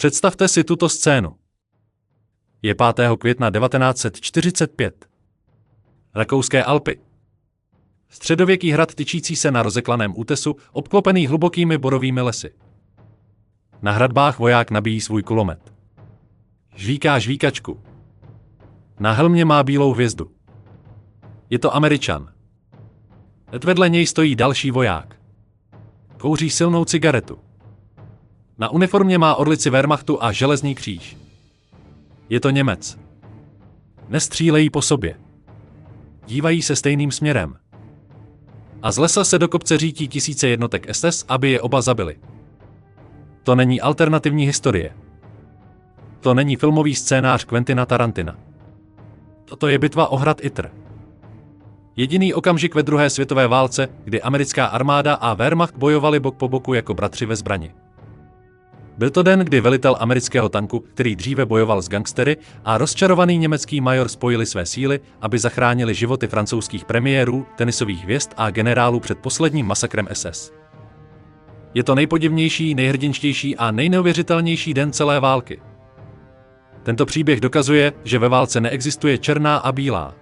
Představte si tuto scénu. Je 5. května 1945. Rakouské Alpy. Středověký hrad tyčící se na rozeklaném útesu, obklopený hlubokými borovými lesy. Na hradbách voják nabíjí svůj kulomet. Žvíká žvíkačku. Na helmě má bílou hvězdu. Je to Američan. Vedle něj stojí další voják. Kouří silnou cigaretu. Na uniformě má orlici Wehrmachtu a železný kříž. Je to Němec. Nestřílejí po sobě. Dívají se stejným směrem. A z lesa se do kopce řítí tisíce jednotek SS, aby je oba zabili. To není alternativní historie. To není filmový scénář Quentina Tarantina. Toto je bitva o hrad Yttr. Jediný okamžik ve druhé světové válce, kdy americká armáda a Wehrmacht bojovali bok po boku jako bratři ve zbrani. Byl to den, kdy velitel amerického tanku, který dříve bojoval s gangstery, a rozčarovaný německý major spojili své síly, aby zachránili životy francouzských premiérů, tenisových hvězd a generálů před posledním masakrem SS. Je to nejpodivnější, nejhrdinštější a nejneuvěřitelnější den celé války. Tento příběh dokazuje, že ve válce neexistuje černá a bílá.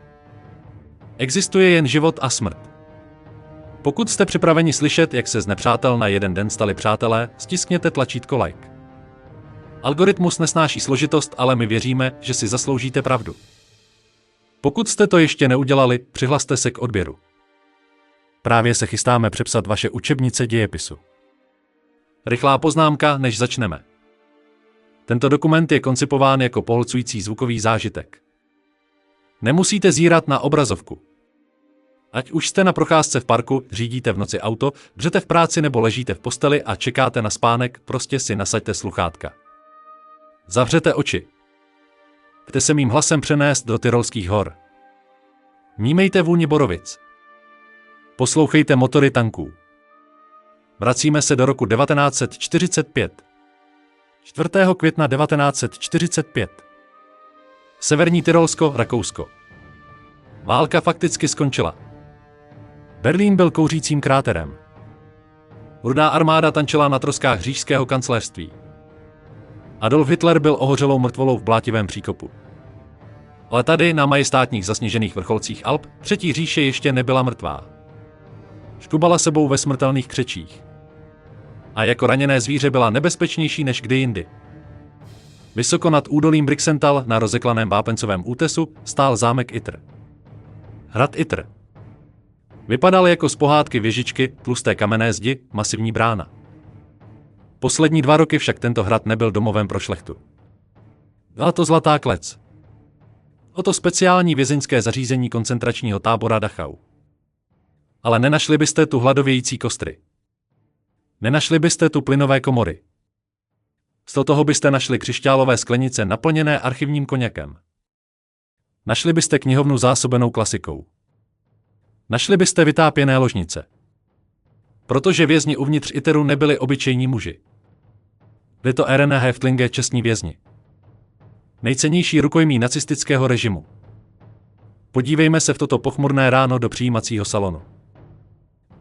Existuje jen život a smrt. Pokud jste připraveni slyšet, jak se z nepřátel na jeden den stali přátelé, stiskněte tlačítko like. Algoritmus nesnáší složitost, ale my věříme, že si zasloužíte pravdu. Pokud jste to ještě neudělali, přihlaste se k odběru. Právě se chystáme přepsat vaše učebnice dějepisu. Rychlá poznámka, než začneme. Tento dokument je koncipován jako pohlcující zvukový zážitek. Nemusíte zírat na obrazovku. Ať už jste na procházce v parku, řídíte v noci auto, dřete v práci nebo ležíte v posteli a čekáte na spánek, prostě si nasaďte sluchátka. Zavřete oči. Chcete se mým hlasem přenést do Tyrolských hor. Vnímejte vůni borovic. Poslouchejte motory tanků. Vracíme se do roku 1945. 4. května 1945. Severní Tyrolsko, Rakousko. Válka fakticky skončila. Berlín byl kouřícím kráterem. Rudá armáda tančila na troskách říšského kancléřství. Adolf Hitler byl ohořelou mrtvolou v blátivém příkopu. Ale tady, na majestátních zasněžených vrcholcích Alp, Třetí říše ještě nebyla mrtvá. Škubala sebou ve smrtelných křečích. A jako raněné zvíře byla nebezpečnější než kdy jindy. Vysoko nad údolím Brixental na rozeklaném vápencovém útesu stál zámek Yttr. Hrad Yttr. Vypadal jako z pohádky věžičky, tlusté kamenné zdi, masivní brána. Poslední 2 roky však tento hrad nebyl domovem pro šlechtu. Byla to zlatá klec. O to speciální vězeňské zařízení koncentračního tábora Dachau. Ale nenašli byste tu hladovějící kostry. Nenašli byste tu plynové komory. Z toho byste našli křišťálové sklenice naplněné archivním koněkem. Našli byste knihovnu zásobenou klasikou. Našli byste vytápěné ložnice. Protože vězni uvnitř Yttru nebyli obyčejní muži. Byli to RNH Häftlinge, čestní vězni. Nejcennější rukojmí nacistického režimu. Podívejme se v toto pochmurné ráno do přijímacího salonu.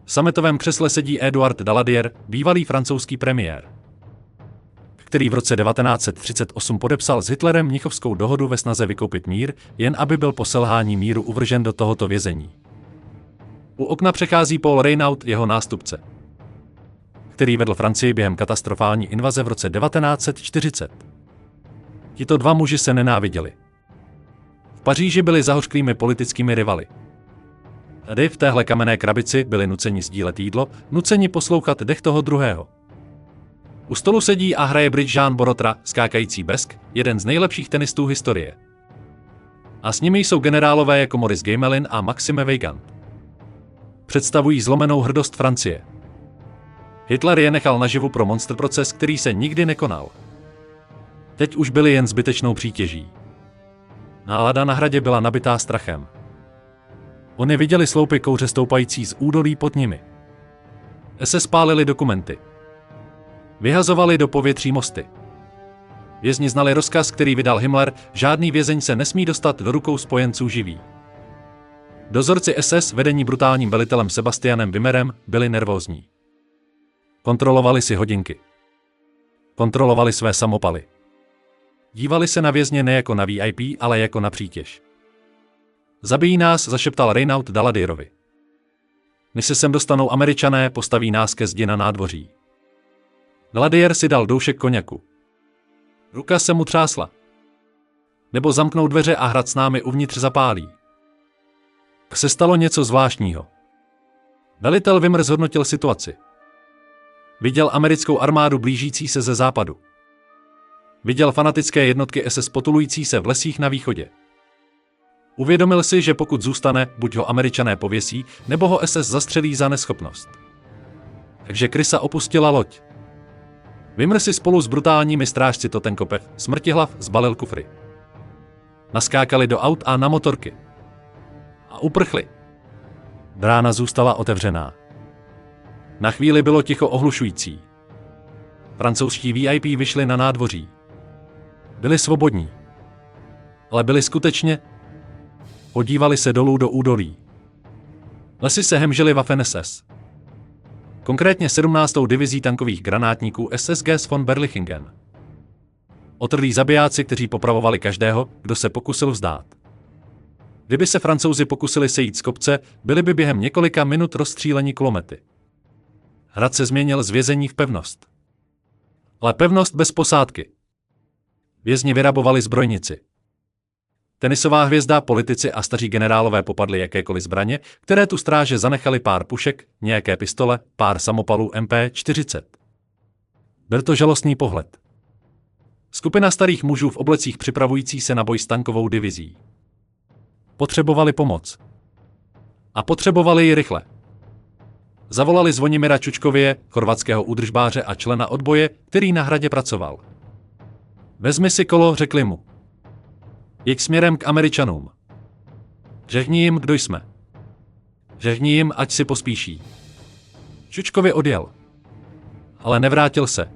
V sametovém křesle sedí Édouard Daladier, bývalý francouzský premiér, který v roce 1938 podepsal s Hitlerem Mnichovskou dohodu ve snaze vykoupit mír, jen aby byl po selhání míru uvržen do tohoto vězení. U okna přechází Paul Reynaud, jeho nástupce, který vedl Francii během katastrofální invaze v roce 1940. Tito 2 muži se nenáviděli. V Paříži byli zahořklými politickými rivaly. Tady v téhle kamenné krabici byli nuceni sdílet jídlo, nuceni poslouchat dech toho druhého. U stolu sedí a hraje bridge Jean Borotra, skákající blesk, jeden z nejlepších tenistů historie. A s nimi jsou generálové jako Maurice Gamelin a Maxime Weygand. Představují zlomenou hrdost Francie. Hitler je nechal naživu pro monster proces, který se nikdy nekonal. Teď už byli jen zbytečnou přítěží. Nálada na hradě byla nabitá strachem. Oni viděli sloupy kouře stoupající z údolí pod nimi. SS pálili dokumenty. Vyhazovali do povětří mosty. Vězni znali rozkaz, který vydal Himmler, žádný vězeň se nesmí dostat do rukou spojenců živý. Dozorci SS, vedení brutálním velitelem Sebastianem Wimmerem, byli nervózní. Kontrolovali si hodinky. Kontrolovali své samopaly. Dívali se na vězně ne jako na VIP, ale jako na přítěž. Zabijí nás, zašeptal Reynaud Daladierovi. Než se sem dostanou Američané, postaví nás ke zdi na nádvoří. Daladier si dal doušek koněku. Ruka se mu třásla. Nebo zamknou dveře a hrad s námi uvnitř zapálí. Se stalo něco zvláštního. Velitel Wimmer zhodnotil situaci. Viděl americkou armádu blížící se ze západu. Viděl fanatické jednotky SS potulující se v lesích na východě. Uvědomil si, že pokud zůstane, buď ho Američané pověsí, nebo ho SS zastřelí za neschopnost. Takže Krysa opustila loď. Wimmer si spolu s brutálními strážci Totenkopf smrtihlav zbalil kufry. Naskákali do aut a na motorky. A uprchli. Brána zůstala otevřená. Na chvíli bylo ticho ohlušující. Francouzští VIP vyšli na nádvoří. Byli svobodní. Ale byli skutečně. Podívali se dolů do údolí. Lesy se hemžily Waffen-SS. Konkrétně 17. divizí tankových granátníků SSG von Berlichingen. Otrlí zabijáci, kteří popravovali každého, kdo se pokusil vzdát. Kdyby se Francouzi pokusili sejít z kopce, byli by během několika minut rozstříleni kulomety. Hrad se změnil z vězení v pevnost. Ale pevnost bez posádky. Vězni vyrabovali zbrojnici. Tenisová hvězda, politici a staří generálové popadli jakékoliv zbraně, které tu stráže zanechali pár pušek, nějaké pistole, pár samopalů MP40. Byl to žalostný pohled. Skupina starých mužů v oblecích připravující se na boj s tankovou divizí. Potřebovali pomoc. A potřebovali ji rychle. Zavolali Zvonimira Čučkově, chorvatského údržbáře a člena odboje, který na hradě pracoval. Vezmi si kolo, řekli mu. Jeď směrem k Američanům. Řekni jim, kdo jsme. Řekni jim, ať si pospíší. Čučkově odjel. Ale nevrátil se.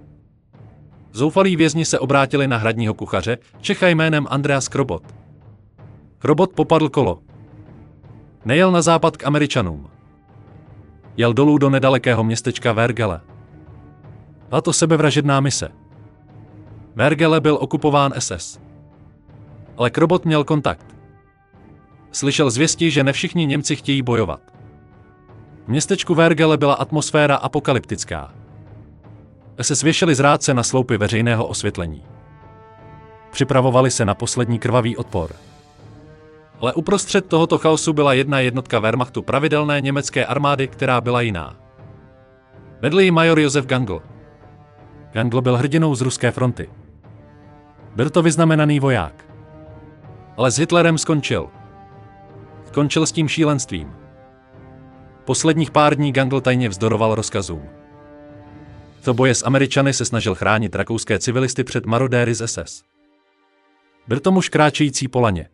Zoufalí vězni se obrátili na hradního kuchaře, Čecha jménem Andreas Krobot. Krobot popadl kolo. Nejel na západ k Američanům. Jel dolů do nedalekého městečka Vergele. Byla to sebevražedná mise. Vergele byl okupován SS. Ale Krobot měl kontakt. Slyšel zvěsti, že ne všichni Němci chtějí bojovat. V městečku Vergele byla atmosféra apokalyptická. SS věšeli zrádce na sloupy veřejného osvětlení. Připravovali se na poslední krvavý odpor. Ale uprostřed tohoto chaosu byla jedna jednotka Wehrmachtu pravidelné německé armády, která byla jiná. Vedl ji major Josef Gangl. Gangl byl hrdinou z ruské fronty. Byl to vyznamenaný voják. Ale s Hitlerem skončil. Skončil s tím šílenstvím. Posledních pár dní Gangl tajně vzdoroval rozkazům. V boje s Američany se snažil chránit rakouské civilisty před marodéry z SS. Byl to muž kráčející po laně.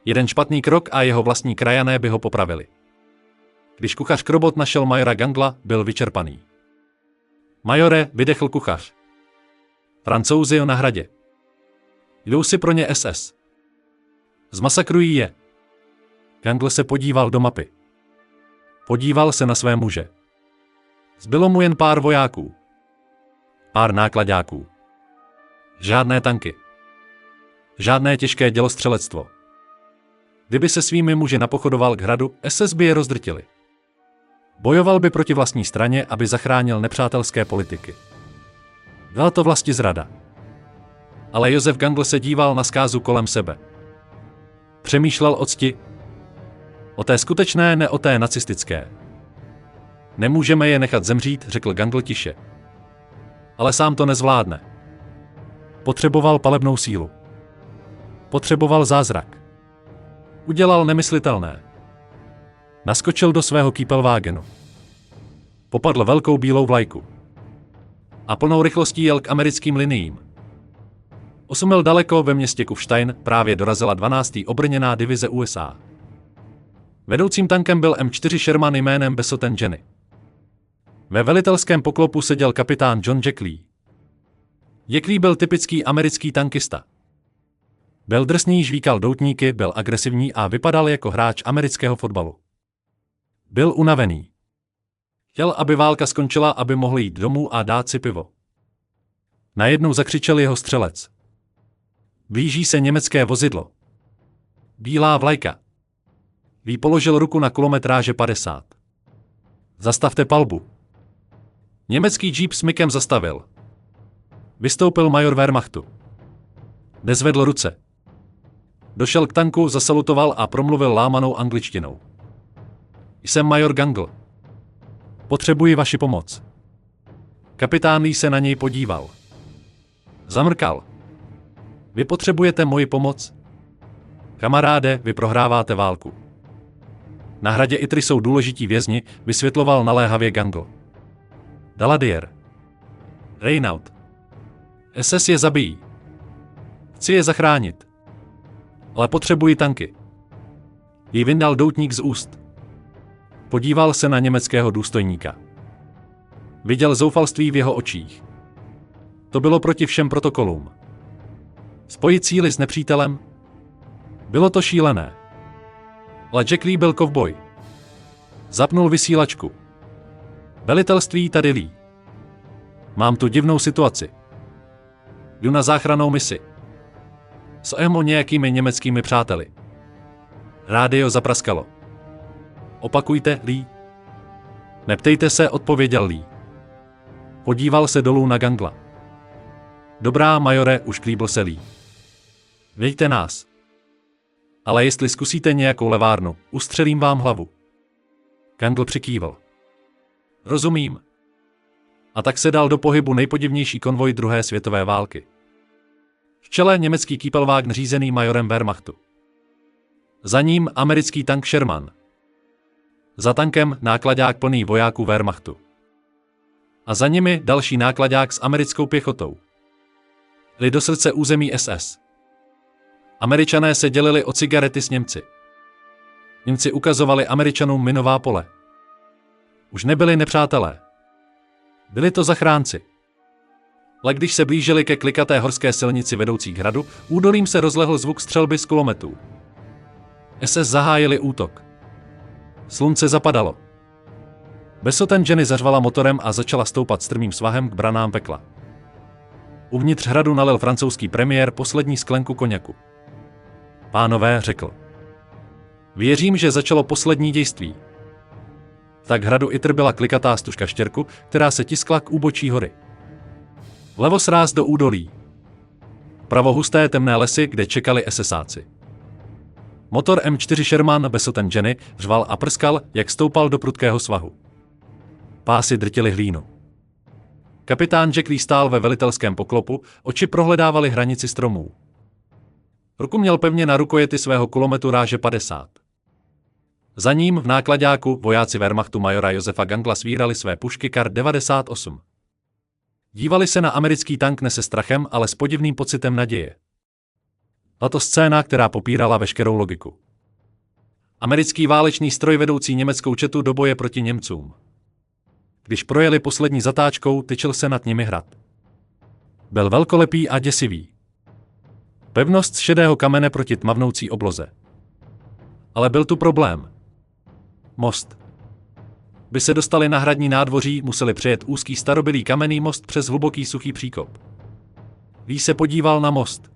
Jeden špatný krok a jeho vlastní krajané by ho popravili. Když kuchař Krobot našel majora Gangla, byl vyčerpaný. Majore, vydechl kuchař. Francouzi na hradě. Jdou si pro ně SS. Zmasakrují je. Gangl se podíval do mapy. Podíval se na své muže. Zbylo mu jen pár vojáků. Pár nákladáků. Žádné tanky. Žádné těžké dělostřelectvo. Kdyby se svými muži napochodoval k hradu, SS by je rozdrtili. Bojoval by proti vlastní straně, aby zachránil nepřátelské politiky. Byla to vlastizrada. Ale Josef Gangl se díval na zkázu kolem sebe. Přemýšlel o cti. O té skutečné, ne o té nacistické. Nemůžeme je nechat zemřít, řekl Gangl tiše. Ale sám to nezvládne. Potřeboval palebnou sílu. Potřeboval zázrak. Udělal nemyslitelné. Naskočil do svého Kiepelwagenu. Popadl velkou bílou vlajku. A plnou rychlostí jel k americkým liniím. 8 mil daleko ve městě Kufstein právě dorazila 12. obrněná divize USA. Vedoucím tankem byl M4 Sherman jménem Besotten Jenny. Ve velitelském poklopu seděl kapitán John Jack Lee. Jack Lee byl typický americký tankista. Byl drsný, žvíkal doutníky, byl agresivní a vypadal jako hráč amerického fotbalu. Byl unavený. Chtěl, aby válka skončila, aby mohl jít domů a dát si pivo. Najednou zakřičel jeho střelec. Blíží se německé vozidlo. Bílá vlajka. Lee položil ruku na kulometráže 50. Zastavte palbu. Německý džíp s Mikem zastavil. Vystoupil major Wehrmachtu. Nezvedl ruce. Došel k tanku, zasalutoval a promluvil lámanou angličtinou. Jsem major Gangl. Potřebuji vaši pomoc. Kapitán Lee se na něj podíval. Zamrkal. Vy potřebujete moji pomoc? Kamaráde, vy prohráváte válku. Na hradě Itry jsou důležití vězni, vysvětloval naléhavě Gangl. Daladier. Reynaud. SS je zabijí. Chci je zachránit. Ale potřebuji tanky. Jí vyndal doutník z úst. Podíval se na německého důstojníka. Viděl zoufalství v jeho očích. To bylo proti všem protokolům. Spojit síly s nepřítelem? Bylo to šílené. Ale Jack Lee byl kovboj. Zapnul vysílačku. Velitelství tady Lee. Mám tu divnou situaci. Jdu na záchrannou misi. S nějakými německými přáteli. Rádio zapraskalo. Opakujte, Lee. Neptejte se, odpověděl Lee. Podíval se dolů na Gangla. Dobrá, majore, už klíbl se Lee. Věďte nás. Ale jestli zkusíte nějakou levárnu, ustřelím vám hlavu. Gangl přikývl. Rozumím. A tak se dal do pohybu nejpodivnější konvoj druhé světové války. V čele německý Kiepelwagen řízený majorem Wehrmachtu. Za ním americký tank Sherman. Za tankem náklaďák plný vojáků Wehrmachtu. A za nimi další náklaďák s americkou pěchotou. Šli do srdce území SS. Američané se dělili o cigarety s Němci. Němci ukazovali Američanům minová pole. Už nebyli nepřátelé. Byli to zachránci. Ale když se blížili ke klikaté horské silnici vedoucí k hradu, údolím se rozlehl zvuk střelby z kulometů. SS zahájili útok. Slunce zapadalo. Besoten Jenny zařvala motorem a začala stoupat strmým svahem k branám pekla. Uvnitř hradu nalil francouzský premiér poslední sklenku koněku. Pánové, řekl. Věřím, že začalo poslední dějství. Tak k hradu Itr byla klikatá stužka štěrku, která se tiskla k úbočí hory. Vlevo sráz do údolí. Pravo husté temné lesy, kde čekali SSáci. Motor M4 Sherman Besoten Jenny řval a prskal, jak stoupal do prudkého svahu. Pásy drtily hlínu. Kapitán Jack Lee stál ve velitelském poklopu, oči prohledávaly hranici stromů. Ruku měl pevně na rukojety svého kulometu ráže 50. Za ním v náklaďáku vojáci Wehrmachtu majora Josefa Gangla svírali své pušky Kar 98. Dívali se na americký tank ne se strachem, ale s podivným pocitem naděje. Tato scéna, která popírala veškerou logiku. Americký válečný stroj vedoucí německou četu do boje proti Němcům. Když projeli poslední zatáčkou, tyčil se nad nimi hrad. Byl velkolepý a děsivý. Pevnost z šedého kamene proti tmavnoucí obloze. Ale byl tu problém. Most. By se dostali na hradní nádvoří, museli přejet úzký starobylý kamenný most přes hluboký suchý příkop. Lee se podíval na most.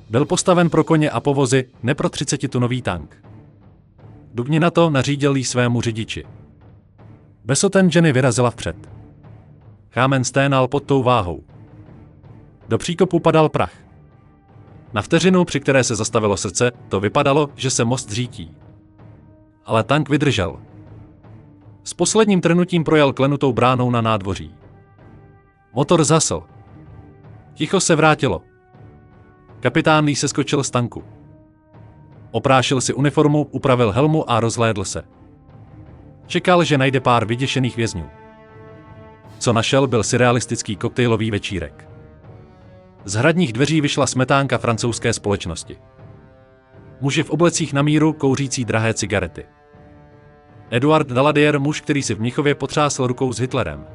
Byl postaven pro koně a povozy, ne pro 30tunový tank. Dubni na to nařídil Lee svému řidiči. Besoten Jenny vyrazila vpřed. Kámen sténal pod tou váhou. Do příkopu padal prach. Na vteřinu, při které se zastavilo srdce, to vypadalo, že se most řítí. Ale tank vydržel. S posledním trnutím projel klenutou bránou na nádvoří. Motor zasl. Ticho se vrátilo. Kapitán Lee seskočil z tanku. Oprášil si uniformu, upravil helmu a rozhlédl se. Čekal, že najde pár vyděšených vězňů. Co našel, byl surrealistický koktejlový večírek. Z hradních dveří vyšla smetánka francouzské společnosti. Muži v oblecích na míru, kouřící drahé cigarety. Eduard Daladier, muž, který si v Mnichově potřásl rukou s Hitlerem.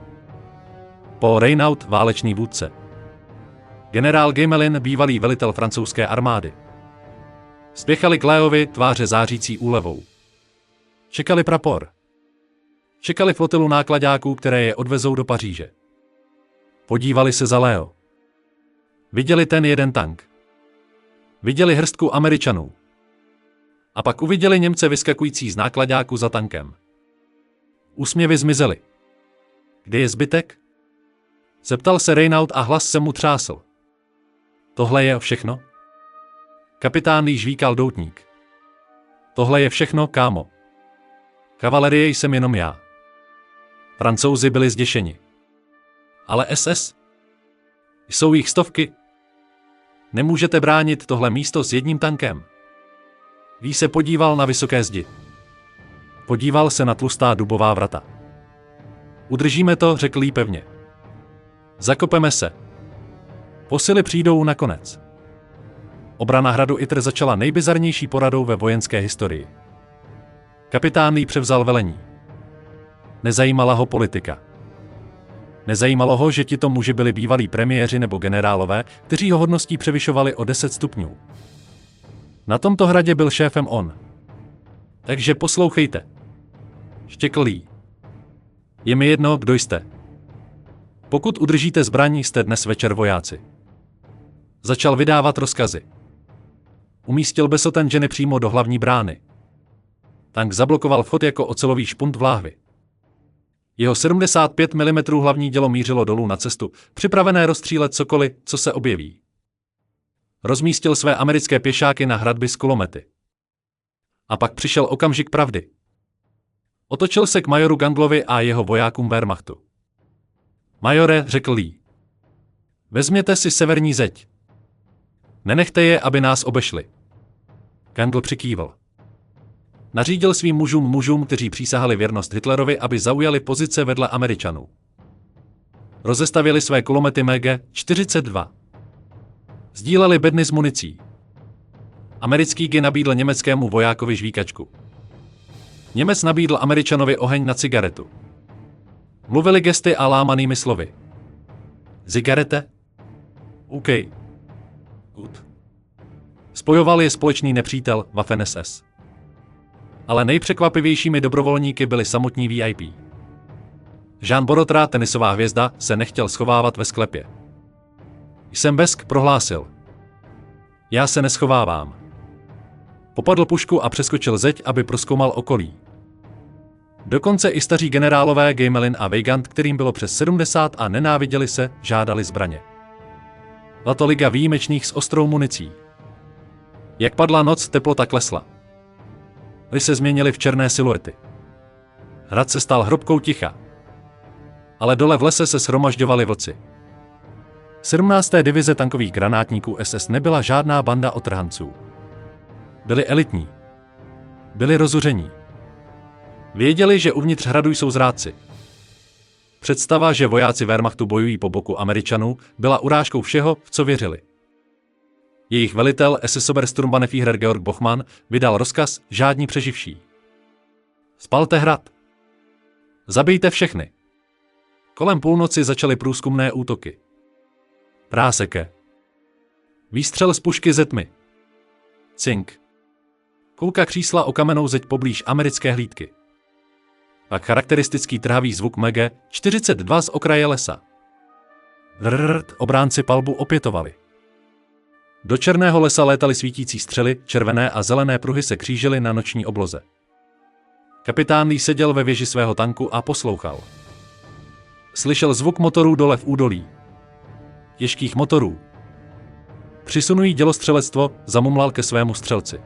Paul Reynaud, válečný vůdce. Generál Gemelin, bývalý velitel francouzské armády. Spěchali k Léovi, tváře zářící úlevou. Čekali prapor. Čekali flotilu náklaďáků, které je odvezou do Paříže. Podívali se za Léo. Viděli ten jeden tank. Viděli hrstku Američanů. A pak uviděli Němce vyskakující z náklaďáku za tankem. Úsměvy zmizely. Kde je zbytek? Zeptal se Reinaud a hlas se mu třásl. Tohle je všechno? Kapitán Lee žvíkal doutník. Tohle je všechno, kámo. Kavalerie jsem jenom já. Francouzi byli zděšeni. Ale SS? Jsou jich stovky. Nemůžete bránit tohle místo s jedním tankem. Lee se podíval na vysoké zdi. Podíval se na tlustá dubová vrata. Udržíme to, řekl Lee pevně. Zakopeme se. Posily přijdou nakonec. Obrana hradu Yttr začala nejbizarnější poradou ve vojenské historii. Kapitán Lee převzal velení. Nezajímala ho politika. Nezajímalo ho, že tito muži byli bývalí premiéři nebo generálové, kteří ho hodností převyšovali o 10 stupňů. Na tomto hradě byl šéfem on. Takže poslouchejte. Štěkl Lee. Je mi jedno, kdo jste. Pokud udržíte zbraň, jste dnes večer vojáci. Začal vydávat rozkazy. Umístil Besoten přímo do hlavní brány. Tank zablokoval vchod jako ocelový špunt v láhvi. Jeho 75 mm hlavní dělo mířilo dolů na cestu, připravené rozstřílet cokoliv, co se objeví. Rozmístil své americké pěšáky na hradby s kulomety. A pak přišel okamžik pravdy. Otočil se k majoru Ganglovi a jeho vojákům Wehrmachtu. Majore, řekl Lee. Vezměte si severní zeď. Nenechte je, aby nás obešli. Gangl přikývl. Nařídil svým mužům, kteří přísahali věrnost Hitlerovi, aby zaujali pozice vedle Američanů. Rozestavili své kulomety MG-42. Sdíleli bedny s municí. Americký GI nabídl německému vojákovi žvíkačku. Němec nabídl Američanovi oheň na cigaretu. Mluvili gesty a lámanými slovy. Cigarete? OK. Good. Spojoval je společný nepřítel Waffen-SS. Ale nejpřekvapivějšími dobrovolníky byli samotní VIP. Jean Borotra, tenisová hvězda, se nechtěl schovávat ve sklepě. Jsem Besk, prohlásil. Já se neschovávám. Popadl pušku a přeskočil zeď, aby prozkoumal okolí. Dokonce i staří generálové Gmelin a Weygand, kterým bylo přes 70 a nenáviděli se, žádali zbraně. Byla to liga výjimečných s ostrou municí. Jak padla noc, teplota klesla. Lidi se změnili v černé siluety. Hrad se stal hrobkou ticha. Ale dole v lese se shromažďovali vlci. 17. divize tankových granátníků SS nebyla žádná banda otrhanců. Byli elitní. Byli rozuření. Věděli, že uvnitř hradu jsou zrádci. Představa, že vojáci Wehrmachtu bojují po boku Američanů, byla urážkou všeho, v co věřili. Jejich velitel SS-Obersturmbannführer Georg Bochmann vydal rozkaz žádní přeživší. Spalte hrad. Zabijte všechny. Kolem půlnoci začaly průzkumné útoky. Práseke. Výstřel z pušky ze tmy. Cink. Kulka křísla o kamennou zeď poblíž americké hlídky. Pak charakteristický trhavý zvuk MG-42 z okraje lesa. Rrrt, obránci palbu opětovali. Do černého lesa létaly svítící střely, červené a zelené pruhy se křížily na noční obloze. Kapitán Lee seděl ve věži svého tanku a poslouchal. Slyšel zvuk motorů dole v údolí. Těžkých motorů. Přisunují dělostřelectvo, zamumlal ke svému střelci.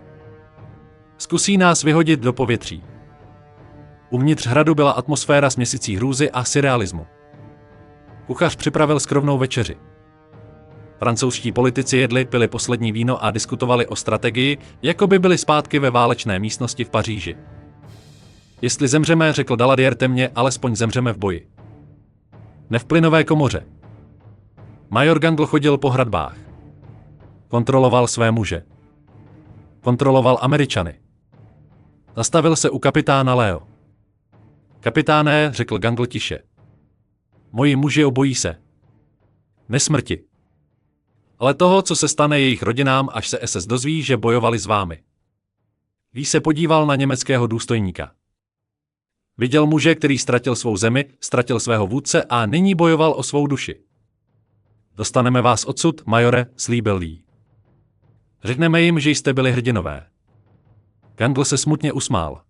Zkusí nás vyhodit do povětří. Uvnitř hradu byla atmosféra směsicí hrůzy a surrealismu. Kuchař připravil skromnou večeři. Francouzští politici jedli, pili poslední víno a diskutovali o strategii, jako by byli zpátky ve válečné místnosti v Paříži. Jestli zemřeme, řekl Daladier temně, alespoň zemřeme v boji. Ne v plynové komoře. Major Gangl chodil po hradbách. Kontroloval své muže. Kontroloval Američany. Zastavil se u kapitána Leo. Kapitáne, řekl Gangl tiše. Moji muži obojí se. Nesmrti. Ale toho, co se stane jejich rodinám, až se SS dozví, že bojovali s vámi. Lee se podíval na německého důstojníka. Viděl muže, který ztratil svou zemi, ztratil svého vůdce a nyní bojoval o svou duši. Dostaneme vás odsud, majore, slíbil Lee. Řekneme jim, že jste byli hrdinové. Gangle se smutně usmál.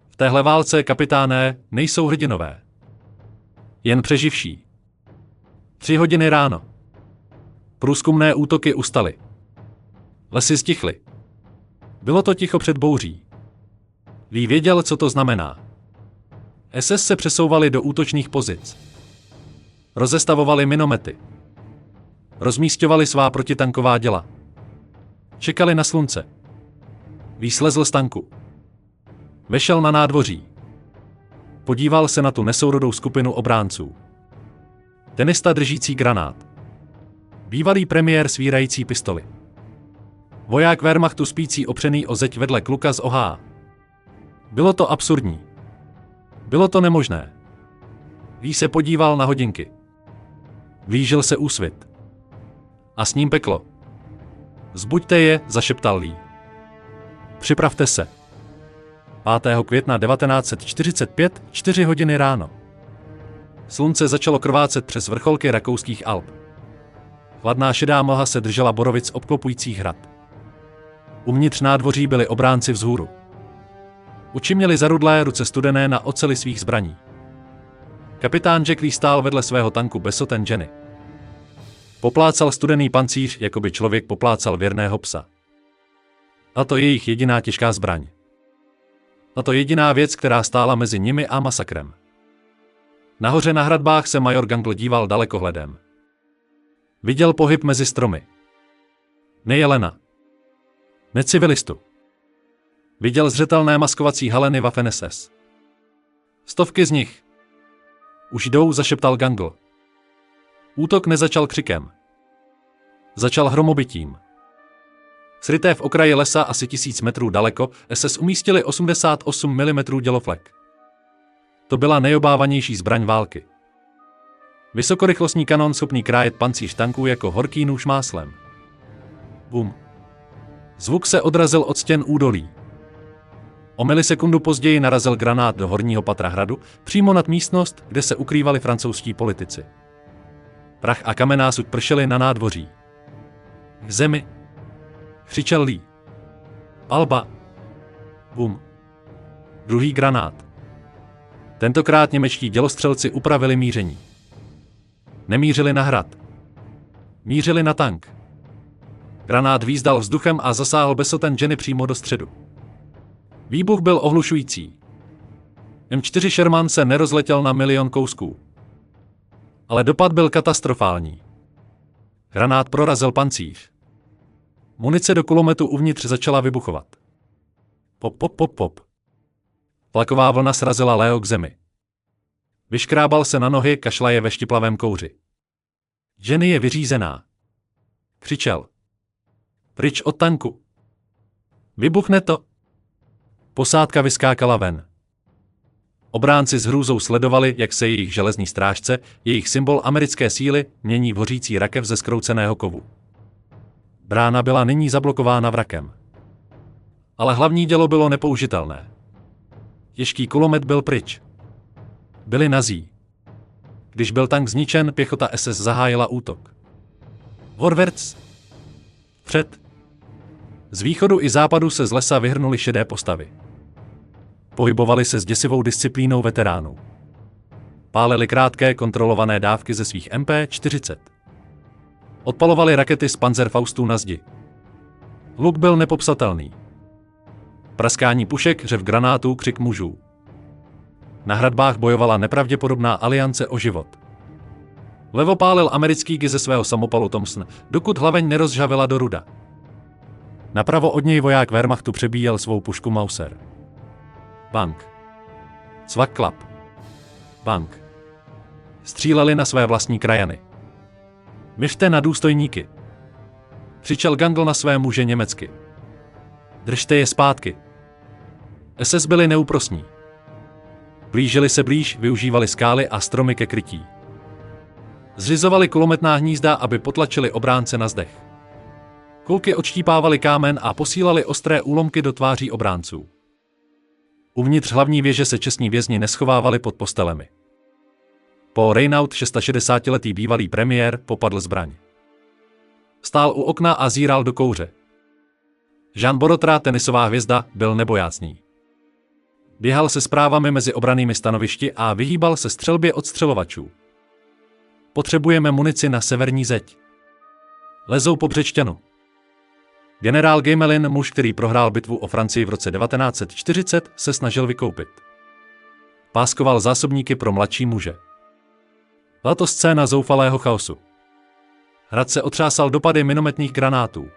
V téhle válce, kapitáné, nejsou hrdinové. Jen přeživší. 3 hodiny ráno. Průzkumné útoky ustaly. Lesy stichly. Bylo to ticho před bouří. Lee věděl, co to znamená. SS se přesouvali do útočných pozic. Rozestavovali minomety. Rozmísťovali svá protitanková děla. Čekali na slunce. Lee slezl z tanku. Vešel na nádvoří. Podíval se na tu nesourodou skupinu obránců. Tenista držící granát. Bývalý premiér svírající pistoli. Voják Wehrmachtu spící opřený o zeď vedle kluka z OH. Bylo to absurdní. Bylo to nemožné. Lee se podíval na hodinky. Blížil se úsvit. A s ním peklo. Zbuďte je, zašeptal Lee. Připravte se. 5. května 1945, 4 hodiny ráno. Slunce začalo krvácet přes vrcholky rakouských Alp. Chladná šedá mlha se držela borovic obklopujících hrad. Uvnitř nádvoří byli obránci vzhůru. Uči měli zarudlé, ruce studené na oceli svých zbraní. Kapitán Jack Lee stál vedle svého tanku Besotten Jenny. Poplácal studený pancíř, jako by člověk poplácal věrného psa. A to jejich jediná těžká zbraň. A to jediná věc, která stála mezi nimi a masakrem. Nahoře na hradbách se major Gangle díval dalekohledem. Viděl pohyb mezi stromy. Ne jelena. Ne civilistu. Viděl zřetelné maskovací haleny Waffen-SS. Stovky z nich. Už jdou, zašeptal Gangle. Útok nezačal křikem. Začal hromobitím. Sryté v okraji lesa asi 1000 metrů daleko SS umístili 88 mm děloflek. To byla nejobávanější zbraň války. Vysokorychlostní kanon schopný krájet pancíř tanků jako horký nůž máslem. Bum. Zvuk se odrazil od stěn údolí. O milisekundu později narazil granát do horního patra hradu, přímo nad místnost, kde se ukrývali francouzští politici. Prach a kamenná suď pršely na nádvoří. K zemi. Křičel Lee. Palba. Bum. Druhý granát. Tentokrát němečtí dělostřelci upravili míření. Nemířili na hrad. Mířili na tank. Granát výzdal vzduchem a zasáhl Besotten Jenny přímo do středu. Výbuch byl ohlušující. M4 Sherman se nerozletěl na milion kousků. Ale dopad byl katastrofální. Granát prorazil pancíř. Munice do kulometu uvnitř začala vybuchovat. Pop, pop, pop, pop. Tlaková vlna srazila Leo k zemi. Vyškrábal se na nohy, kašlaje ve štiplavém kouři. Jenny je vyřízená. Křičel. Pryč od tanku. Vybuchne to. Posádka vyskákala ven. Obránci s hrůzou sledovali, jak se jejich železní strážce, jejich symbol americké síly, mění v hořící rakev ze zkrouceného kovu. Brána byla nyní zablokována vrakem. Ale hlavní dělo bylo nepoužitelné. Těžký kulomet byl pryč. Byli nazí. Když byl tank zničen, pěchota SS zahájila útok. Vorwärts. Před. Z východu i západu se z lesa vyhrnuly šedé postavy. Pohybovali se s děsivou disciplínou veteránů. Pálili krátké kontrolované dávky ze svých MP-40. Odpalovali rakety z Panzerfaustů na zdi. Hluk byl nepopsatelný. Praskání pušek, řev granátů, křik mužů. Na hradbách bojovala nepravděpodobná aliance o život. Vlevo pálil americký gy ze svého samopalu Thompson, dokud hlaveň nerozžavila do ruda. Napravo od něj voják Wehrmachtu přebíjel svou pušku Mauser. Bank. Cvak klap. Bank. Stříleli na své vlastní krajany. Myšte na důstojníky. Křičel Gangle na své muže německy. Držte je zpátky. SS byli neúprosní. Blížili se blíž, využívali skály a stromy ke krytí. Zřizovali kulometná hnízda, aby potlačili obránce na zdech. Kulky odštípávaly kámen a posílali ostré úlomky do tváří obránců. Uvnitř hlavní věže se čestní vězni neschovávali pod postelemi. Paul Reynaud, 66letý bývalý premiér, popadl zbraň. Stál u okna a zíral do kouře. Jean Borotra, tenisová hvězda, byl nebojácný. Běhal se zprávami mezi obrannými stanovišti a vyhýbal se střelbě odstřelovačů. Potřebujeme munici na severní zeď. Lezou po Břečťanu. Generál Gamelin, muž, který prohrál bitvu o Francii v roce 1940, se snažil vykoupit. Páskoval zásobníky pro mladší muže. Byla to scéna zoufalého chaosu. Hrad se otřásal dopady minometných granátů.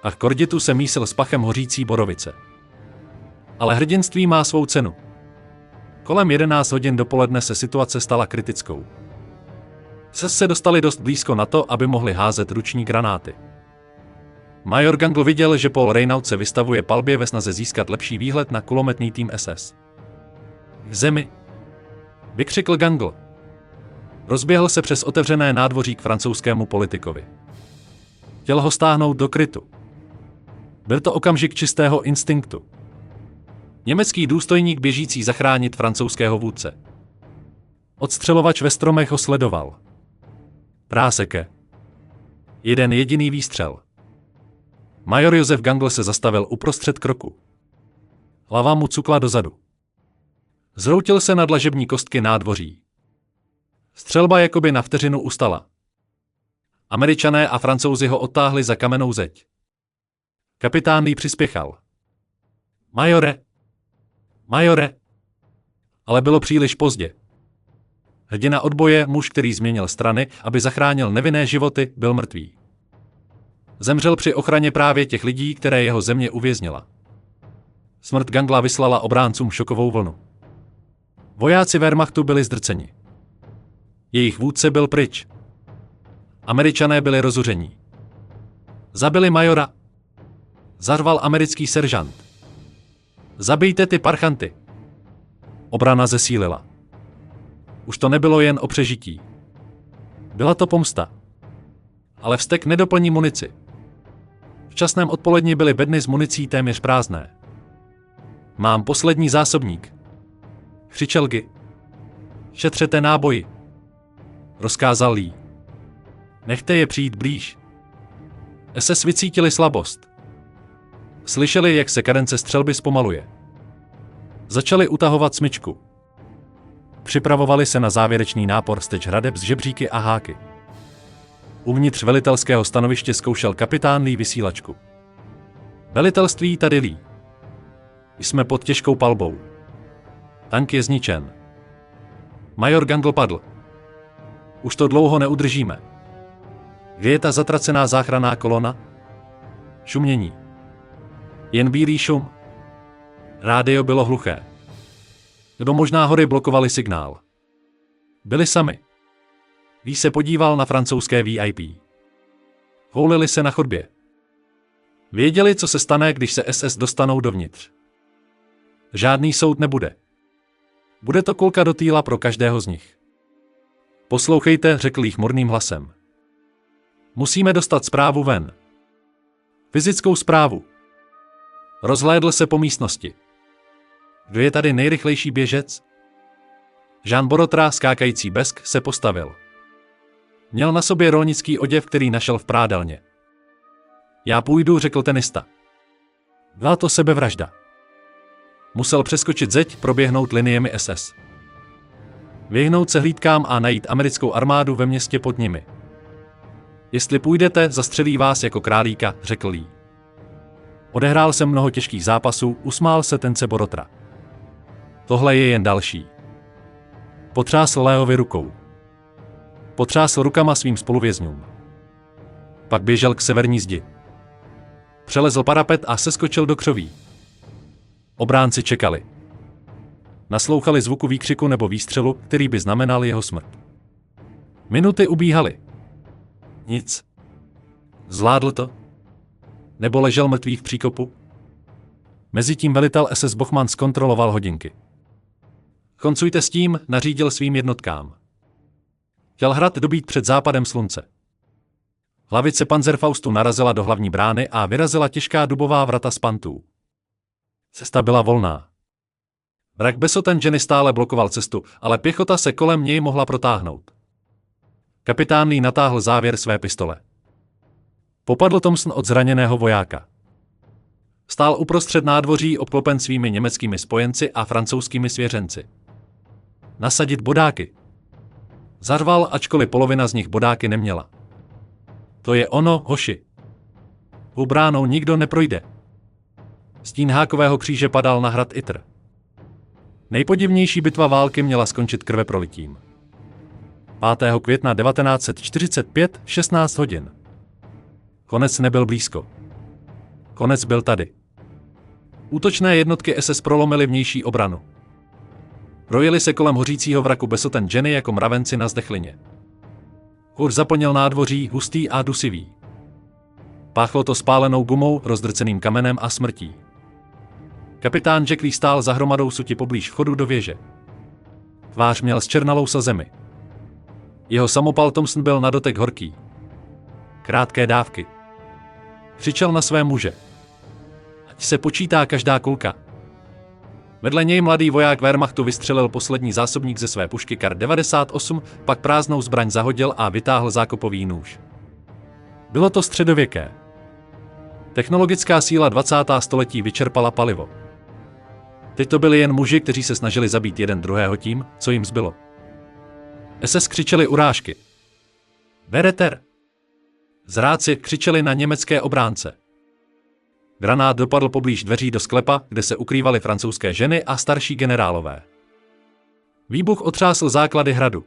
A k Korditu se mísil s pachem hořící borovice. Ale hrdinství má svou cenu. Kolem 11 hodin dopoledne se situace stala kritickou. Se dostali dost blízko na to, aby mohli házet ruční granáty. Major Gangl viděl, že Paul Reynaud se vystavuje palbě ve snaze získat lepší výhled na kulometný tým SS. K zemi! Vykřikl Gangl. Rozběhl se přes otevřené nádvoří k francouzskému politikovi. Chtěl ho stáhnout do krytu. Byl to okamžik čistého instinktu. Německý důstojník běžící zachránit francouzského vůdce. Odstřelovač ve stromech ho sledoval. Práseke. Jeden jediný výstřel. Major Josef Gangl se zastavil uprostřed kroku. Hlava mu cukla dozadu. Zhroutil se na dlažební kostky nádvoří. Střelba jakoby na vteřinu ustala. Američané a Francouzi ho odtáhli za kamennou zeď. Kapitán Lee přispěchal. Majore! Majore! Ale bylo příliš pozdě. Hrdina odboje, muž, který změnil strany, aby zachránil nevinné životy, byl mrtvý. Zemřel při ochraně právě těch lidí, které jeho země uvěznila. Smrt Gangla vyslala obráncům šokovou vlnu. Vojáci Wehrmachtu byli zdrceni. Jejich vůdce byl pryč. Američané byli rozuření. Zabili majora. Zařval americký seržant. Zabijte ty parchanty. Obrana zesílila. Už to nebylo jen o přežití. Byla to pomsta. Ale vztek nedoplní munici. V časném odpoledni byly bedny s municí téměř prázdné. Mám poslední zásobník. Křičel Guy. Šetřete náboji. Rozkázal Lee. Nechte je přijít blíž. SS vycítili slabost. Slyšeli, jak se kadence střelby zpomaluje. Začali utahovat smyčku. Připravovali se na závěrečný nápor steč hradeb z žebříky a háky. Uvnitř velitelského stanoviště zkoušel kapitán Lee vysílačku. Velitelství, tady Lee. Jsme pod těžkou palbou. Tank je zničen. Major Gangl padl. Už to dlouho neudržíme. Kde je ta zatracená záchranná kolona? Šumění. Jen bílý šum. Rádio bylo hluché. Kdo možná hory blokovali signál. Byli sami. Lee se podíval na francouzské VIP. Houlili se na chodbě. Věděli, co se stane, když se SS dostanou dovnitř. Žádný soud nebude. Bude to kulka do týla pro každého z nich. Poslouchejte, řekl Lee chmurným hlasem. Musíme dostat zprávu ven. Fyzickou zprávu. Rozhlédl se po místnosti. Kdo je tady nejrychlejší běžec? Jean Borotra, skákající besk, se postavil. Měl na sobě rolnický oděv, který našel v prádelně. Já půjdu, řekl tenista. Byla to sebevražda. Musel přeskočit zeď, proběhnout liniemi SS. Vyhnout se hlídkám a najít americkou armádu ve městě pod nimi. Jestli půjdete, zastřelí vás jako králíka, řekl Lee. Odehrál jsem mnoho těžkých zápasů, usmál se tence Borotra. Tohle je jen další. Potřásl Leovi rukou. Potřásl rukama svým spoluvězňům. Pak běžel k severní zdi. Přelezl parapet a seskočil do křoví. Obránci čekali. Naslouchali zvuku výkřiku nebo výstřelu, který by znamenal jeho smrt. Minuty ubíhaly. Nic. Zvládl to? Nebo ležel mrtvý v příkopu? Mezitím velitel SS Bochmann zkontroloval hodinky. Koncujte s tím, nařídil svým jednotkám. Chtěl hrad dobít před západem slunce. Hlavice Panzerfaustu narazila do hlavní brány a vyrazila těžká dubová vrata z pantů. Cesta byla volná. Vrak Besotten Jenny stále blokoval cestu, ale pěchota se kolem něj mohla protáhnout. Kapitán Lee natáhl závěr své pistole. Popadl Thompson od zraněného vojáka. Stál uprostřed nádvoří obklopen svými německými spojenci a francouzskými svěřenci. Nasadit bodáky. Zařval, ačkoliv polovina z nich bodáky neměla. To je ono, hoši. U bránou nikdo neprojde. Stín hákového kříže padal na hrad Itr. Nejpodivnější bitva války měla skončit krveprolitím. 5. května 1945 v 16 hodin. Konec nebyl blízko. Konec byl tady. Útočné jednotky SS prolomily vnější obranu. Projeli se kolem hořícího vraku Besotten Jenny jako mravenci na zdechlině. Kůr zaplnil nádvoří, hustý a dusivý. Páchlo to spálenou gumou, rozdrceným kamenem a smrtí. Kapitán Jack Lee stál za hromadou suti poblíž vchodu do věže. Tvář měl zčernalou slzemi. Jeho samopal Thompson byl na dotek horký. Krátké dávky. Křičel na své muže. Ať se počítá každá kulka. Vedle něj mladý voják Wehrmachtu vystřelil poslední zásobník ze své pušky Kar 98, pak prázdnou zbraň zahodil a vytáhl zákopový nůž. Bylo to středověké. Technologická síla 20. století vyčerpala palivo. Teď to byli jen muži, kteří se snažili zabít jeden druhého tím, co jim zbylo. SS křičeli urážky. Vereter! Zráci křičeli na německé obránce. Granát dopadl poblíž dveří do sklepa, kde se ukrývaly francouzské ženy a starší generálové. Výbuch otřásl základy hradu.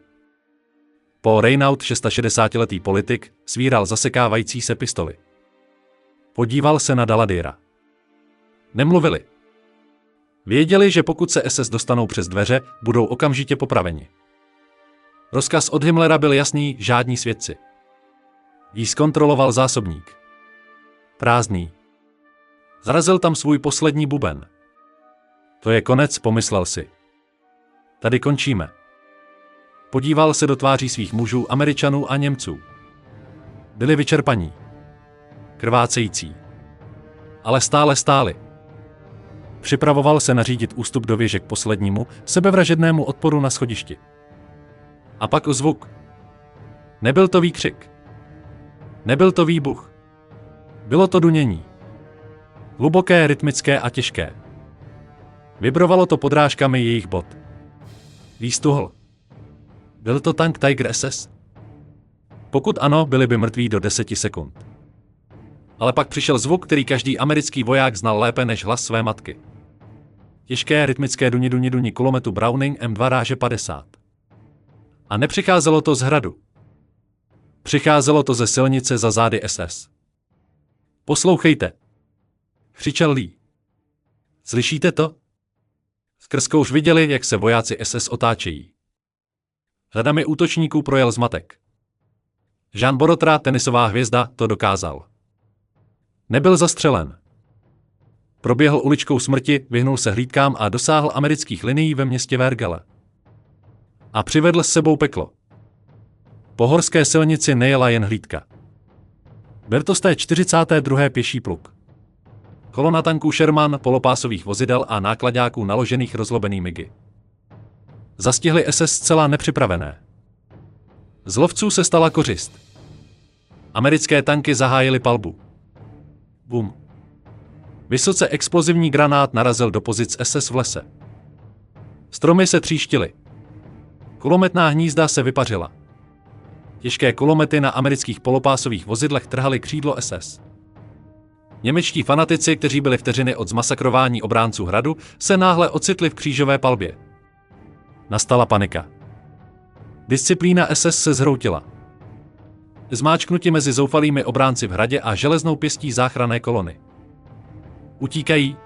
Paul Reynaud, 66letý politik, svíral zasekávající se pistoli. Podíval se na Daladýra. Nemluvili. Věděli, že pokud se SS dostanou přes dveře, budou okamžitě popraveni. Rozkaz od Himmlera byl jasný, žádní svědci. Jí zkontroloval zásobník. Prázdný. Zarazil tam svůj poslední buben. To je konec, pomyslel si. Tady končíme. Podíval se do tváří svých mužů, Američanů a Němců. Byli vyčerpaní. Krvácející. Ale stále stáli. Připravoval se nařídit ústup do věže k poslednímu, sebevražednému odporu na schodišti. A pak zvuk. Nebyl to výkřik. Nebyl to výbuch. Bylo to dunění. Hluboké, rytmické a těžké. Vibrovalo to podrážkami jejich bot. Výstuhl. Byl to tank Tiger SS? Pokud ano, byli by mrtví do 10 sekund. Ale pak přišel zvuk, který každý americký voják znal lépe než hlas své matky. Těžké, rytmické duni kulometu Browning M2 ráže 50. A nepřicházelo to z hradu. Přicházelo to ze silnice za zády SS. Poslouchejte, křičel Lee. Slyšíte to? Skrz kouř viděli, jak se vojáci SS otáčejí. Řadami útočníků projel zmatek. Jean Borotra, tenisová hvězda, to dokázal. Nebyl zastřelen. Proběhl uličkou smrti, vyhnul se hlídkám a dosáhl amerických linií ve městě Vergele. A přivedl s sebou peklo. Po horské silnici nejela jen hlídka. Byl to z té 42. pěší pluk. Kolona tanků Sherman, polopásových vozidel a nákladáků naložených rozlobený migy. Zastihli SS zcela nepřipravené. Z lovců se stala kořist. Americké tanky zahájily palbu. Bum. Vysoce explozivní granát narazil do pozic SS v lese. Stromy se tříštily. Kulometná hnízda se vypařila. Těžké kulomety na amerických polopásových vozidlech trhaly křídlo SS. Němečtí fanatici, kteří byli vteřiny od zmasakrování obránců hradu, se náhle ocitli v křížové palbě. Nastala panika. Disciplína SS se zhroutila. Zmáčknuti mezi zoufalými obránci v hradě a železnou pěstí záchranné kolony. Utíkají!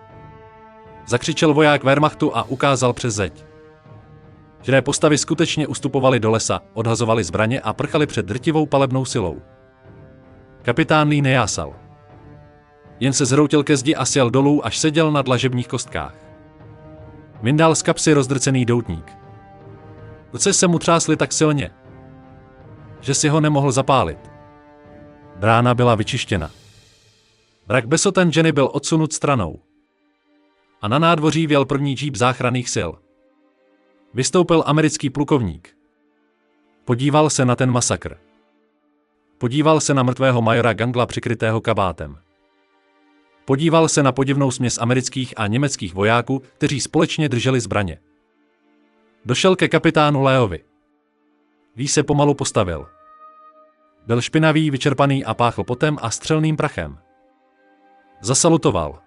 Zakřičel voják Wehrmachtu a ukázal přes zeď. Žré postavy skutečně ustupovaly do lesa, odhazovali zbraně a prchali před drtivou palebnou silou. Kapitán Lee nejásal. Jen se zhroutil ke zdi a sjel dolů, až seděl na dlažebních kostkách. Vyndal z kapsy rozdrcený doutník. Ruce se mu třásly tak silně, že si ho nemohl zapálit. Brána byla vyčištěna. Vrak Besotten Jenny byl odsunut stranou. A na nádvoří vjel první džíp záchranných sil. Vystoupil americký plukovník. Podíval se na ten masakr. Podíval se na mrtvého majora Gangla přikrytého kabátem. Podíval se na podivnou směs amerických a německých vojáků, kteří společně drželi zbraně. Došel ke kapitánu Leovi. Lee se pomalu postavil. Byl špinavý, vyčerpaný a páchl potem a střelným prachem. Zasalutoval.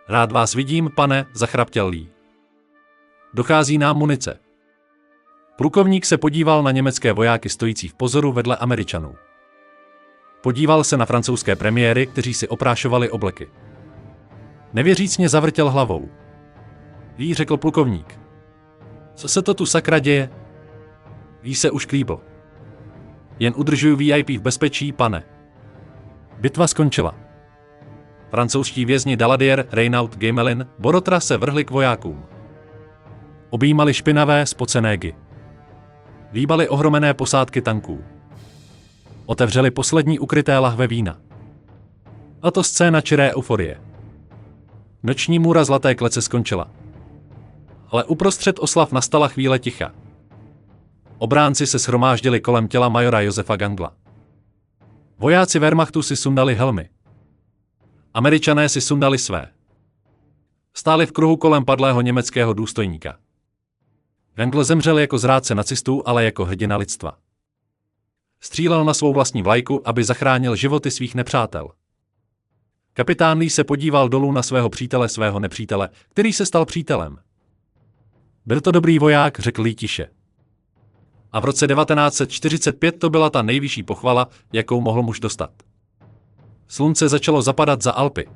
Rád vás vidím, pane, zachraptěl Lee. Dochází nám munice. Plukovník se podíval na německé vojáky stojící v pozoru vedle Američanů. Podíval se na francouzské premiéry, kteří si oprášovali obleky. Nevěřícně zavrtěl hlavou. Lee, řekl plukovník. Co se to tu sakra děje? Lee se už klíbl. Jen udržuju VIP v bezpečí, pane. Bitva skončila. Francouzští vězni Daladier, Reynaud, Gamelin, Borotra se vrhli k vojákům. Objímali špinavé, spocené gy. Líbali ohromené posádky tanků. Otevřeli poslední ukryté lahve vína. A to scéna čiré euforie. Noční můra zlaté klece skončila. Ale uprostřed oslav nastala chvíle ticha. Obránci se shromáždili kolem těla majora Josefa Gangla. Vojáci Wehrmachtu si sundali helmy. Američané si sundali své. Stáli v kruhu kolem padlého německého důstojníka. Gangl zemřel jako zrádce nacistů, ale jako hrdina lidstva. Střílel na svou vlastní vlajku, aby zachránil životy svých nepřátel. Kapitán Lee se podíval dolů na svého nepřítele, který se stal přítelem. Byl to dobrý voják, řekl Lee tiše. A v roce 1945 to byla ta nejvyšší pochvala, jakou mohl muž dostat. Slunce začalo zapadat za Alpy.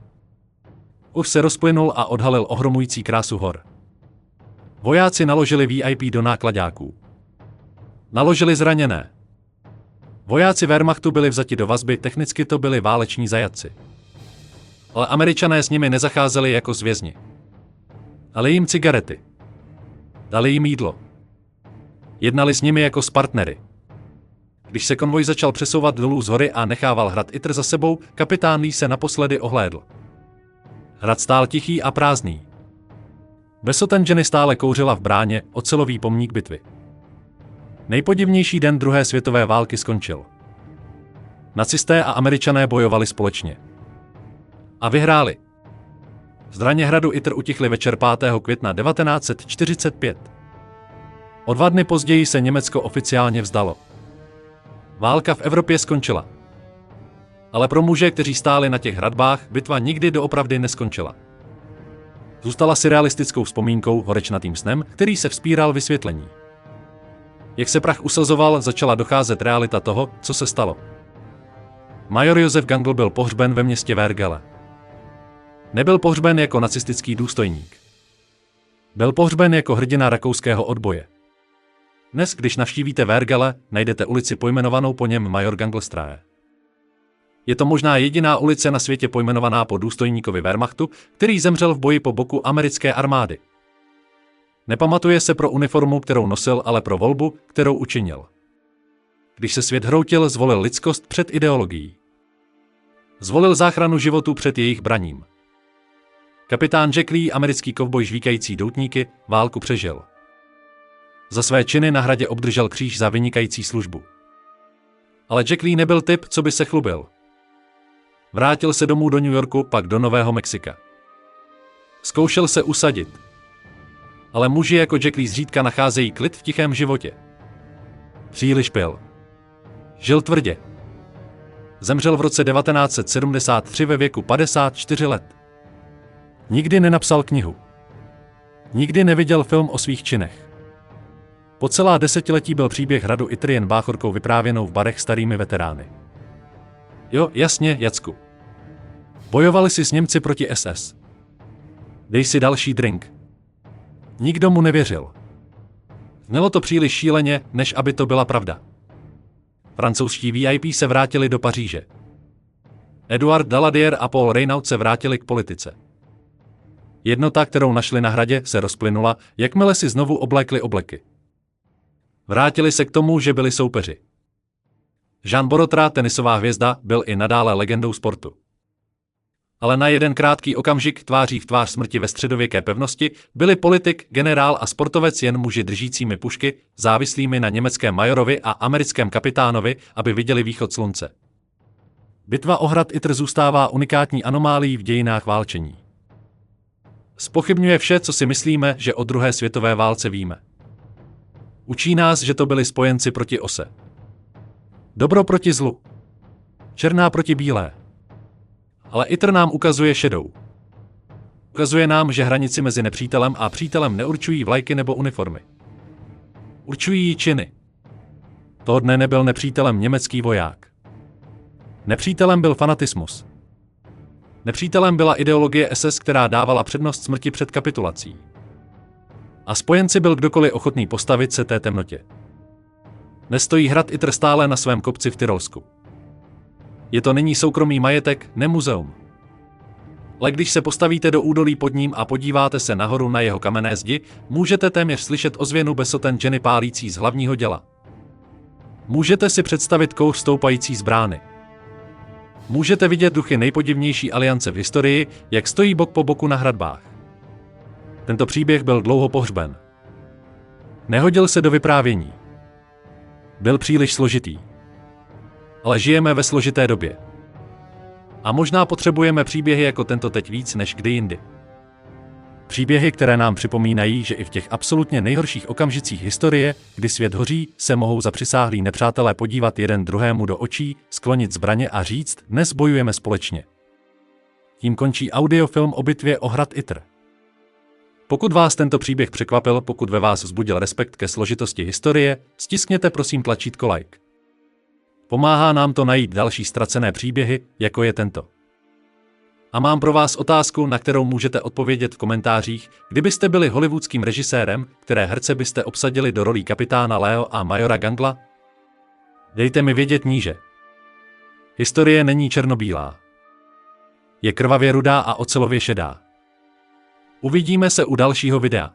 Už se rozplynul a odhalil ohromující krásu hor. Vojáci naložili VIP do nákladáků. Naložili zraněné. Vojáci Wehrmachtu byli vzati do vazby, technicky to byli váleční zajatci. Ale Američané s nimi nezacházeli jako s vězni. Dali jim cigarety. Dali jim jídlo. Jednali s nimi jako s partnery. Když se konvoj začal přesouvat dolů z hory a nechával hrad Itr za sebou, kapitán Lee se naposledy ohlédl. Hrad stál tichý a prázdný. Besotengeny stále kouřila v bráně, ocelový pomník bitvy. Nejpodivnější den druhé světové války skončil. Nacisté a Američané bojovali společně. A vyhráli. Zbraně hradu Itr utichly večer 5. května 1945. O 2 dny později se Německo oficiálně vzdalo. Válka v Evropě skončila. Ale pro muže, kteří stáli na těch hradbách, bitva nikdy doopravdy neskončila. Zůstala si realistickou vzpomínkou, horečnatým snem, který se vzpíral vysvětlení. Jak se prach usazoval, začala docházet realita toho, co se stalo. Major Josef Gangl byl pohřben ve městě Vergele. Nebyl pohřben jako nacistický důstojník. Byl pohřben jako hrdina rakouského odboje. Dnes, když navštívíte Vergele, najdete ulici pojmenovanou po něm Major Ganglstraße. Je to možná jediná ulice na světě pojmenovaná po důstojníkovi Wehrmachtu, který zemřel v boji po boku americké armády. Nepamatuje se pro uniformu, kterou nosil, ale pro volbu, kterou učinil. Když se svět hroutil, zvolil lidskost před ideologií. Zvolil záchranu životů před jejich braním. Kapitán Jack Lee, americký kovboj žvíkající doutníky, válku přežil. Za své činy na hradě obdržel kříž za vynikající službu. Ale Jack Lee nebyl typ, co by se chlubil. Vrátil se domů do New Yorku, pak do Nového Mexika. Zkoušel se usadit. Ale muži jako Jack Lee zřídka nacházejí klid v tichém životě. Příliš pil. Žil tvrdě. Zemřel v roce 1973 ve věku 54 let. Nikdy nenapsal knihu. Nikdy neviděl film o svých činech. Po celá desetiletí byl příběh hradu Itr jen báchorkou vyprávěnou v barech starými veterány. Jo, jasně, Jacku. Bojovali si s Němci proti SS. Dej si další drink. Nikdo mu nevěřil. Znělo to příliš šíleně, než aby to byla pravda. Francouzští VIP se vrátili do Paříže. Eduard Daladier a Paul Reynaud se vrátili k politice. Jednota, kterou našli na hradě, se rozplynula, jakmile si znovu oblékli obleky. Vrátili se k tomu, že byli soupeři. Jean Borotra, tenisová hvězda, byl i nadále legendou sportu. Ale na jeden krátký okamžik tváří v tvář smrti ve středověké pevnosti byli politik, generál a sportovec jen muži držícími pušky, závislými na německém majorovi a americkém kapitánovi, aby viděli východ slunce. Bitva o hrad Itr zůstává unikátní anomálií v dějinách válčení. Zpochybňuje vše, co si myslíme, že o druhé světové válce víme. Učí nás, že to byli spojenci proti ose. Dobro proti zlu. Černá proti bílé. Ale Itr nám ukazuje šedou. Ukazuje nám, že hranici mezi nepřítelem a přítelem neurčují vlajky nebo uniformy. Určují ji činy. Toho dne nebyl nepřítelem německý voják. Nepřítelem byl fanatismus. Nepřítelem byla ideologie SS, která dávala přednost smrti před kapitulací. A spojenci byl kdokoliv ochotný postavit se té temnotě. Nestojí hrad Itr stále na svém kopci v Tyrolsku. Je to nyní soukromý majetek, ne muzeum. Ale když se postavíte do údolí pod ním a podíváte se nahoru na jeho kamenné zdi, můžete téměř slyšet ozvěnu besoten ženy pálící z hlavního děla. Můžete si představit kouř stoupající z brány. Můžete vidět duchy nejpodivnější aliance v historii, jak stojí bok po boku na hradbách. Tento příběh byl dlouho pohřben. Nehodil se do vyprávění. Byl příliš složitý. Ale žijeme ve složité době. A možná potřebujeme příběhy jako tento teď víc než kdy jindy. Příběhy, které nám připomínají, že i v těch absolutně nejhorších okamžicích historie, kdy svět hoří, se mohou zapřisáhlí nepřátelé podívat jeden druhému do očí, sklonit zbraně a říct, dnes bojujeme společně. Tím končí audiofilm o bitvě o hrad Itr. Pokud vás tento příběh překvapil, pokud ve vás vzbudil respekt ke složitosti historie, stiskněte prosím tlačítko like. Pomáhá nám to najít další ztracené příběhy, jako je tento. A mám pro vás otázku, na kterou můžete odpovědět v komentářích, kdybyste byli hollywoodským režisérem, které herce byste obsadili do rolí kapitána Leo a majora Gangla? Dejte mi vědět níže. Historie není černobílá. Je krvavě rudá a ocelově šedá. Uvidíme se u dalšího videa.